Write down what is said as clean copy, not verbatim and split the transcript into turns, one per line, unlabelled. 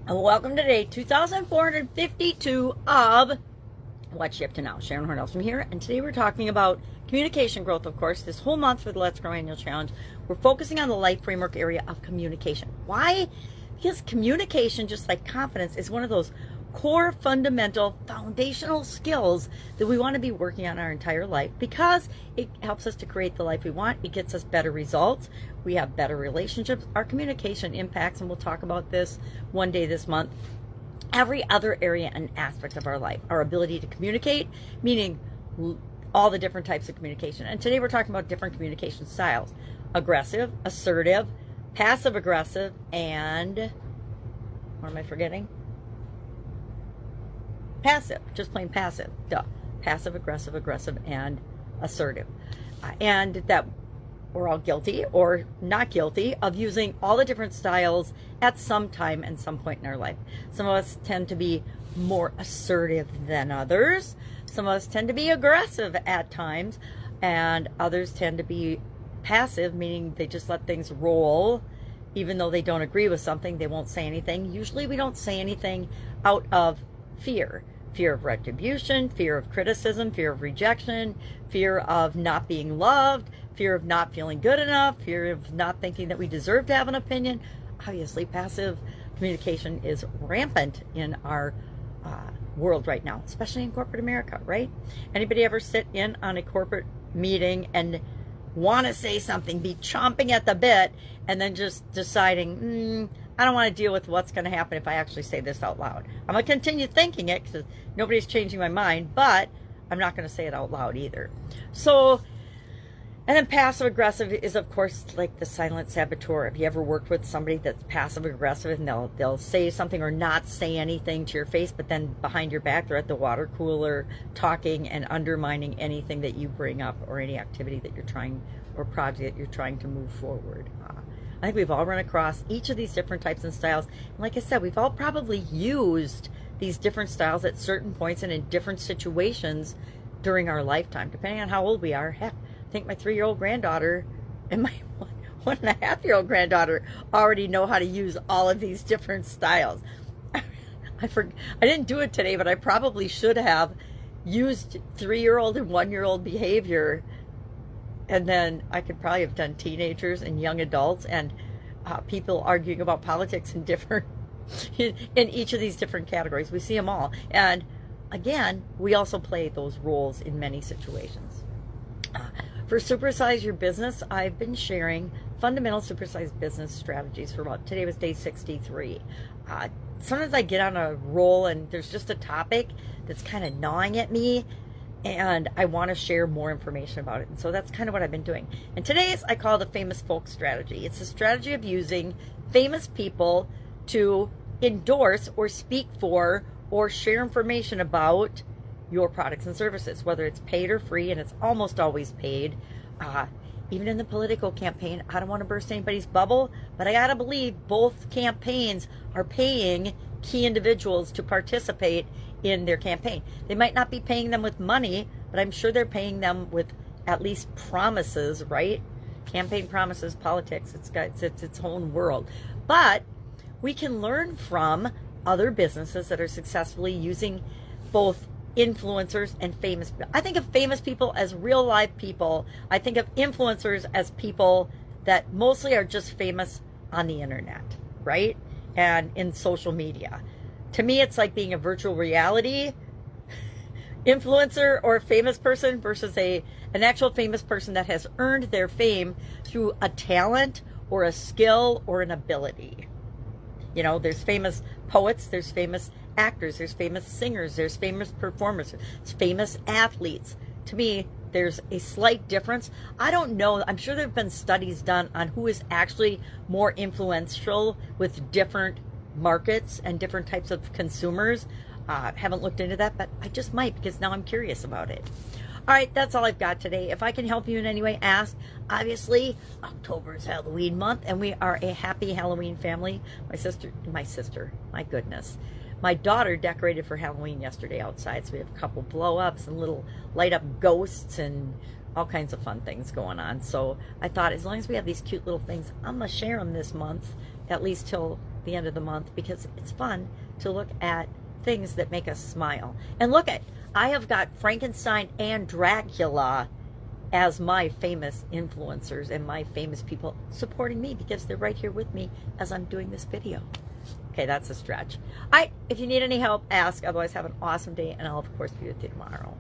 And welcome to day 2452 of What's Shift to Now. Sharon Horne-Ellstrom here, and today we're talking about communication growth, of course. This whole month for the Let's Grow Annual Challenge, we're focusing on the life framework area of communication. Why? Because communication, just like confidence, is one of those core, fundamental, foundational skills that we want to be working on our entire life because it helps us to create the life we want. It gets us better results. We have better relationships. Our communication impacts, and we'll talk about this one day this month, every other area and aspect of our life. Our ability to communicate, meaning all the different types of communication. And today we're talking about different communication styles: aggressive, assertive, passive aggressive, and what am I forgetting? Passive, just plain passive. Duh. Passive, aggressive, and assertive. And that we're all guilty or not guilty of using all the different styles at some time and some point in our life. Some of us tend to be more assertive than others. Some of us tend to be aggressive at times, and others tend to be passive, meaning they just let things roll. Even though they don't agree with something, they won't say anything. Usually we don't say anything out of fear of retribution, fear of criticism, fear of rejection, fear of not being loved, fear of not feeling good enough, fear of not thinking that we deserve to have an opinion. Obviously, passive communication is rampant in our world right now, especially in corporate America, right? Anybody ever sit in on a corporate meeting and want to say something, be chomping at the bit, and then just deciding, I don't want to deal with what's going to happen if I actually say this out loud. I'm going to continue thinking it because nobody's changing my mind, but I'm not going to say it out loud either. So, and then passive aggressive is, of course, like the silent saboteur. Have you ever worked with somebody that's passive aggressive and they'll say something or not say anything to your face, but then behind your back they're at the water cooler talking and undermining anything that you bring up or any activity that you're trying or project that you're trying to move forward. I think we've all run across each of these different types and styles. And like I said, we've all probably used these different styles at certain points and in different situations during our lifetime, depending on how old we are. Heck, I think my 3-year-old granddaughter and my 1.5-year-old granddaughter already know how to use all of these different styles. I didn't do it today, but I probably should have used 3-year-old and 1-year-old behavior. And then I could probably have done teenagers and young adults and people arguing about politics in each of these different categories. We see them all. And again, we also play those roles in many situations. For Supersize Your Business, I've been sharing fundamental supersized business strategies for today was day 63. Sometimes I get on a roll and there's just a topic that's kind of gnawing at me, and I want to share more information about it. And so that's kind of what I've been doing. And today's I call the famous folk strategy. It's a strategy of using famous people to endorse or speak for or share information about your products and services, whether it's paid or free, and it's almost always paid. Even in the political campaign, I don't want to burst anybody's bubble, but I gotta believe both campaigns are paying key individuals to participate in their campaign. They might not be paying them with money, but I'm sure they're paying them with at least promises, right? Campaign promises, politics, it's its own world. But we can learn from other businesses that are successfully using both influencers and famous people. I think of famous people as real live people. I think of influencers as people that mostly are just famous on the internet, right? And in social media. To me, it's like being a virtual reality influencer or a famous person versus an actual famous person that has earned their fame through a talent or a skill or an ability. You know, there's famous poets, there's famous actors, there's famous singers, there's famous performers, there's famous athletes. To me, there's a slight difference. I don't know. I'm sure there have been studies done on who is actually more influential with different markets and different types of consumers. Haven't looked into that, but I just might because now I'm curious about it. All right, that's all I've got today. If I can help you in any way, ask. Obviously, October is Halloween month, and we are a happy Halloween family. My goodness. My daughter decorated for Halloween yesterday outside, so we have a couple blow-ups and little light-up ghosts and all kinds of fun things going on. So I thought as long as we have these cute little things, I'm going to share them this month, at least till the end of the month because it's fun to look at things that make us smile. And look at, I have got Frankenstein and Dracula as my famous influencers and my famous people supporting me because they're right here with me as I'm doing this video. Okay, that's a stretch. If you need any help, ask. Otherwise, have an awesome day, and I'll, of course, be with you tomorrow.